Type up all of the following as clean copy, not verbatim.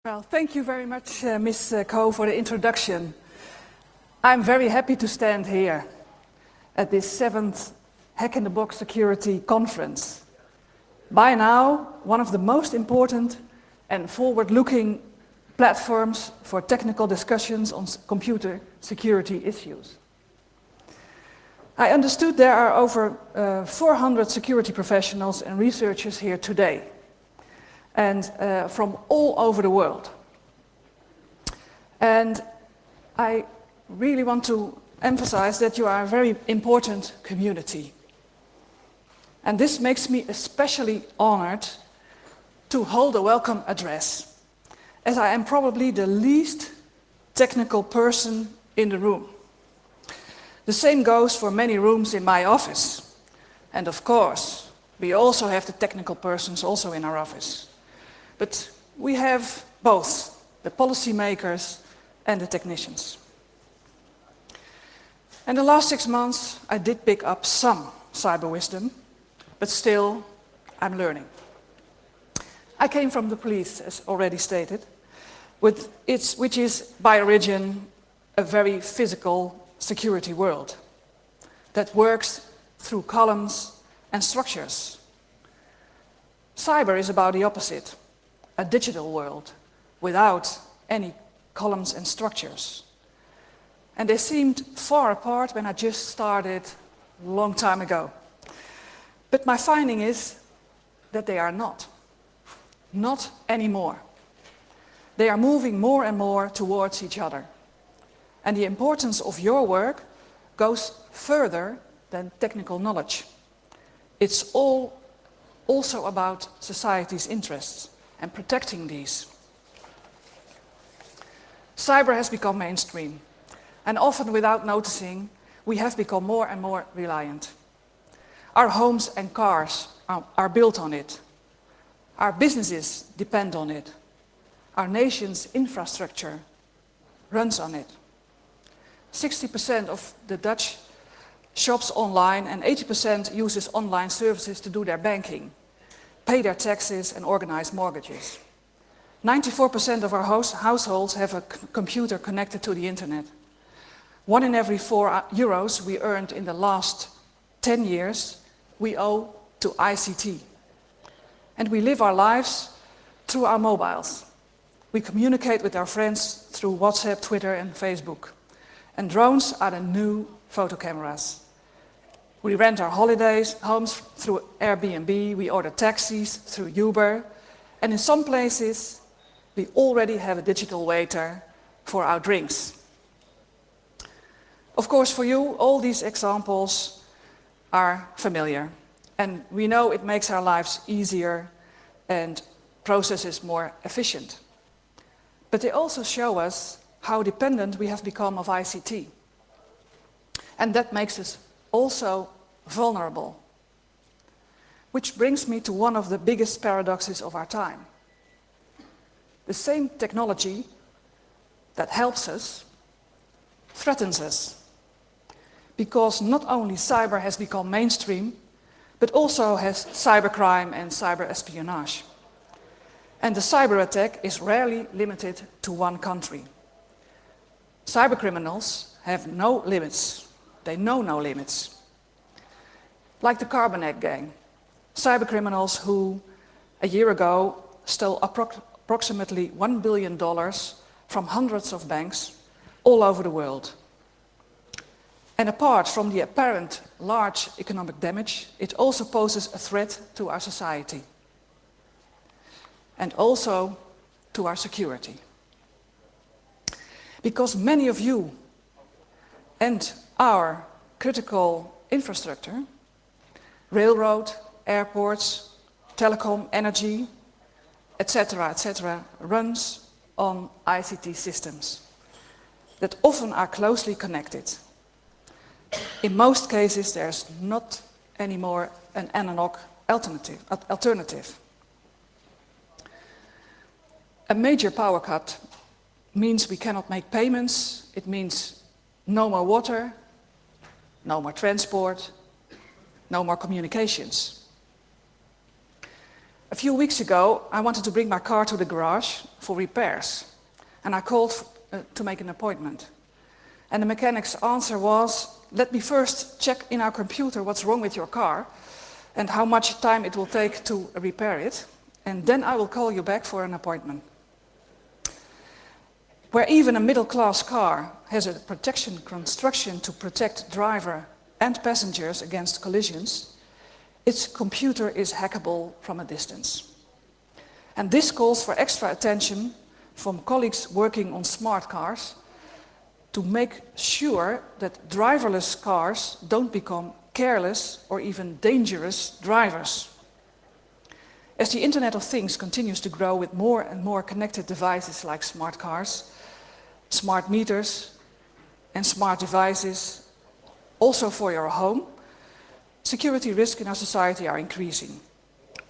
Well, thank you very much, Ms. Ko, for the introduction. I'm very happy to stand here at this 7th Hack in the Box Security Conference. By now, one of the most important and forward-looking platforms for technical discussions on computer security issues. I understood there are over 400 security professionals and researchers here today, and from all over the world. And I really want to emphasize that you are a very important community. And this makes me especially honored to hold a welcome address, as I am probably the least technical person in the room. The same goes for many rooms in my office. And of course, we also have the technical persons also in our office. But we have both, the policymakers and the technicians. And the last 6 months, I did pick up some cyber wisdom, but still, I'm learning. I came from the police, as already stated, which is by origin a very physical security world that works through columns and structures. Cyber is about the opposite. A digital world without any columns and structures. And they seemed far apart when I just started a long time ago. But my finding is that they are not. Not anymore. They are moving more and more towards each other. And the importance of your work goes further than technical knowledge. It's also about society's interests and protecting these. Cyber has become mainstream, and often without noticing, we have become more and more reliant. Our homes and cars are built on it. Our businesses depend on it. Our nation's infrastructure runs on it. 60% of the Dutch shops online and 80% uses online services to do their banking, pay their taxes and organize mortgages. 94% of our households have a computer connected to the internet. 1 in every 4 euros we earned in the last 10 years, we owe to ICT. And we live our lives through our mobiles. We communicate with our friends through WhatsApp, Twitter and Facebook. And drones are the new photo cameras. We rent our homes through Airbnb, we order taxis through Uber, and in some places we already have a digital waiter for our drinks. Of course, for you, all these examples are familiar, and we know it makes our lives easier and processes more efficient. But they also show us how dependent we have become of ICT. And that makes us also vulnerable. Which brings me to one of the biggest paradoxes of our time. The same technology that helps us threatens us. Because not only cyber has become mainstream, but also has cybercrime and cyber espionage. And the cyber attack is rarely limited to one country. Cybercriminals have no limits. They know no limits. Like the Carbonet gang, cybercriminals who a year ago stole approximately $1 billion from hundreds of banks all over the world. And apart from the apparent large economic damage, it also poses a threat to our society and also to our security. Because many of you and our critical infrastructure, railroad, airports, telecom, energy, etc., runs on ICT systems that often are closely connected. In most cases, there's not anymore an analog alternative. A major power cut means we cannot make payments. It means no more water, no more transport, no more communications. A few weeks ago, I wanted to bring my car to the garage for repairs, and I called to make an appointment. And the mechanic's answer was, let me first check in our computer what's wrong with your car and how much time it will take to repair it, and then I will call you back for an appointment. Where even a middle-class car has a protection construction to protect driver and passengers against collisions, its computer is hackable from a distance. And this calls for extra attention from colleagues working on smart cars to make sure that driverless cars don't become careless or even dangerous drivers. As the Internet of Things continues to grow with more and more connected devices like smart cars, smart meters and smart devices, also for your home, security risks in our society are increasing.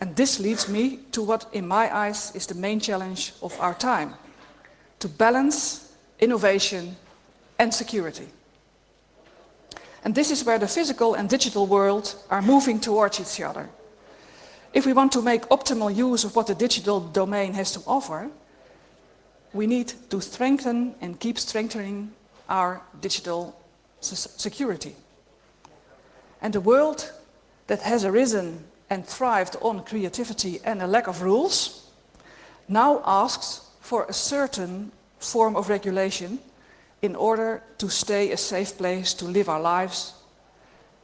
And this leads me to what, in my eyes, is the main challenge of our time: to balance innovation and security. And this is where the physical and digital world are moving towards each other. If we want to make optimal use of what the digital domain has to offer, we need to strengthen and keep strengthening our digital security. And the world that has arisen and thrived on creativity and a lack of rules now asks for a certain form of regulation in order to stay a safe place to live our lives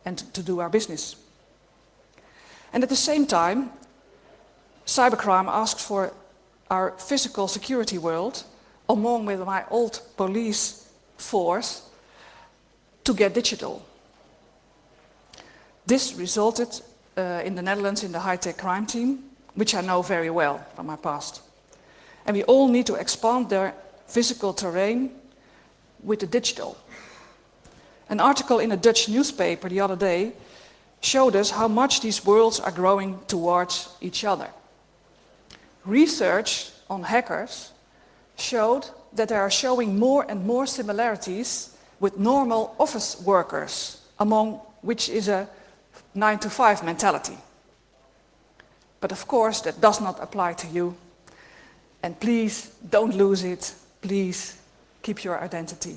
and to do our business. And at the same time, cybercrime asks for our physical security world, along with my old police force, to get digital. This resulted in the Netherlands in the high-tech crime team, which I know very well from my past. And we all need to expand their physical terrain with the digital. An article in a Dutch newspaper the other day showed us how much these worlds are growing towards each other. Research on hackers showed that they are showing more and more similarities with normal office workers, among which is a 9-to-5 mentality. But of course, that does not apply to you. And please don't lose it. Please keep your identity.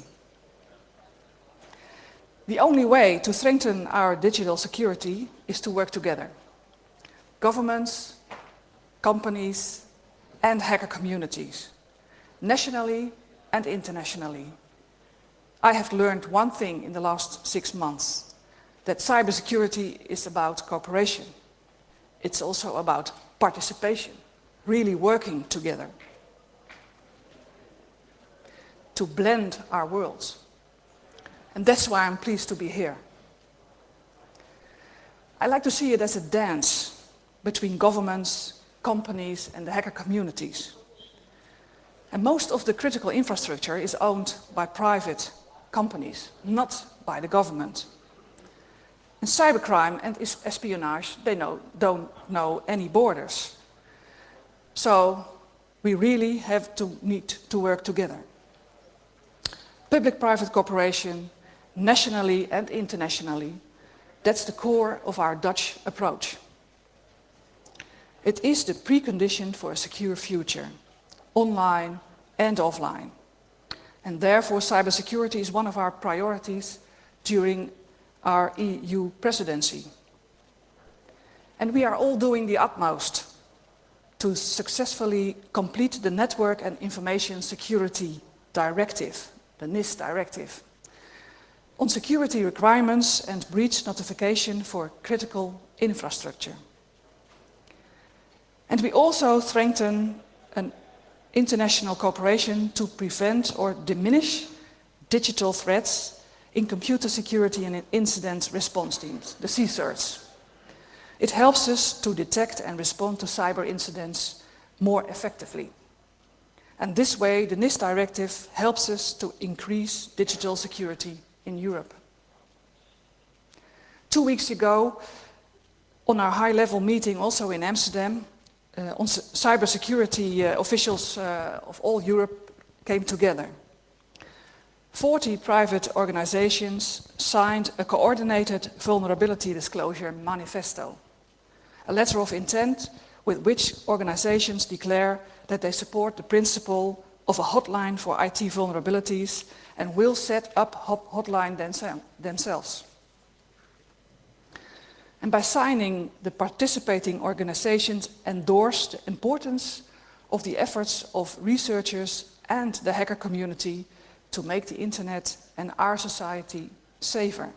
The only way to strengthen our digital security is to work together. Governments, companies, and hacker communities, nationally and internationally. I have learned one thing in the last 6 months, that cybersecurity is about cooperation. It's also about participation, really working together to blend our worlds. And that's why I'm pleased to be here. I like to see it as a dance between governments, companies, and the hacker communities. And most of the critical infrastructure is owned by private companies, not by the government. And cybercrime and espionage, they don't know any borders. So we really need to work together. Public-private cooperation, nationally and internationally, that's the core of our Dutch approach. It is the precondition for a secure future, online and offline. And therefore, cybersecurity is one of our priorities during our EU presidency. And we are all doing the utmost to successfully complete the Network and Information Security Directive, the NIS directive, on security requirements and breach notification for critical infrastructure. And we also strengthen an international cooperation to prevent or diminish digital threats in computer security and incident response teams, the CSIRTs. It helps us to detect and respond to cyber incidents more effectively. And this way, the NIS directive helps us to increase digital security in Europe. 2 weeks ago, on our high-level meeting also in Amsterdam, cybersecurity officials of all Europe came together. 40 private organizations signed a coordinated vulnerability disclosure manifesto, a letter of intent with which organizations declare that they support the principle of a hotline for IT vulnerabilities and will set up hotline themselves. And by signing, the participating organizations endorse the importance of the efforts of researchers and the hacker community to make the internet and our society safer.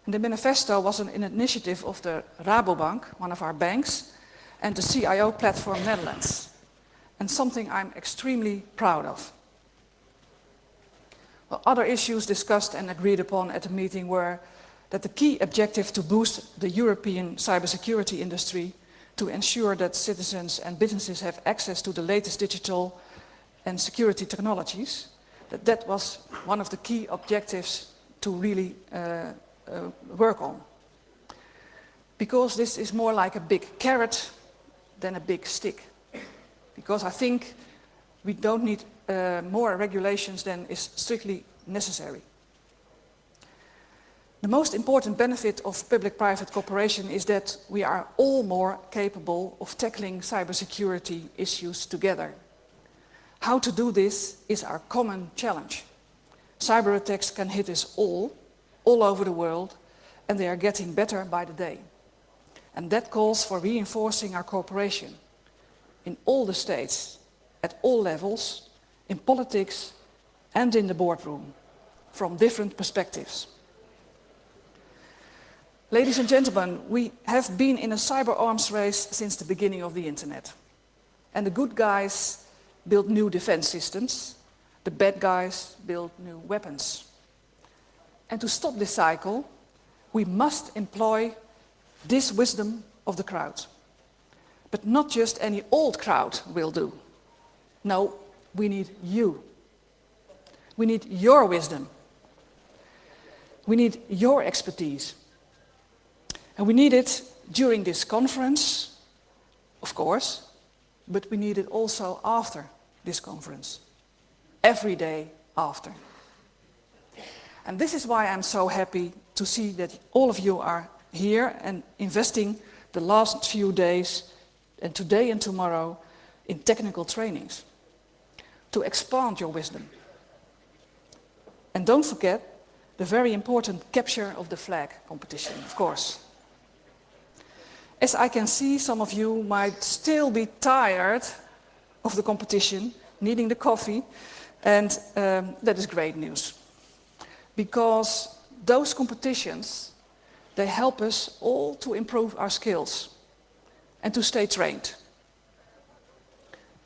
And the manifesto was an initiative of the Rabobank, one of our banks, and the CIO Platform Netherlands, and something I'm extremely proud of. Well, other issues discussed and agreed upon at the meeting were that the key objective to boost the European cybersecurity industry to ensure that citizens and businesses have access to the latest digital and security technologies, that was one of the key objectives to really work on. Because this is more like a big carrot than a big stick. Because I think we don't need more regulations than is strictly necessary. The most important benefit of public-private cooperation is that we are all more capable of tackling cybersecurity issues together. How to do this is our common challenge. Cyber attacks can hit us all over the world, and they are getting better by the day. And that calls for reinforcing our cooperation in all the states, at all levels, in politics and in the boardroom, from different perspectives. Ladies and gentlemen, we have been in a cyber arms race since the beginning of the internet. And the good guys build new defense systems, the bad guys build new weapons. And to stop this cycle, we must employ this wisdom of the crowd. But not just any old crowd will do. No, we need you. We need your wisdom. We need your expertise. And we need it during this conference, of course, but we need it also after this conference. Every day after. And this is why I'm so happy to see that all of you are here and investing the last few days, and today and tomorrow, in technical trainings to expand your wisdom. And don't forget the very important capture of the flag competition, of course. As I can see, some of you might still be tired of the competition, needing the coffee, and that is great news. Because those competitions, they help us all to improve our skills and to stay trained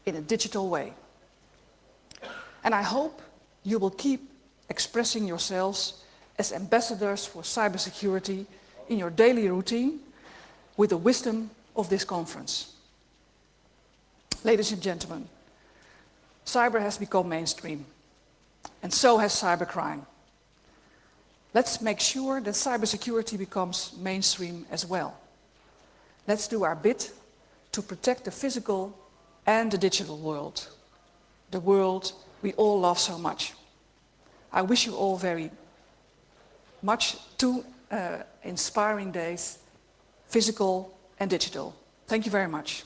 in a digital way. And I hope you will keep expressing yourselves as ambassadors for cybersecurity in your daily routine with the wisdom of this conference. Ladies and gentlemen, cyber has become mainstream, and so has cybercrime. Let's make sure that cybersecurity becomes mainstream as well. Let's do our bit to protect the physical and the digital world, the world we all love so much. I wish you all very much 2 inspiring days, physical and digital. Thank you very much.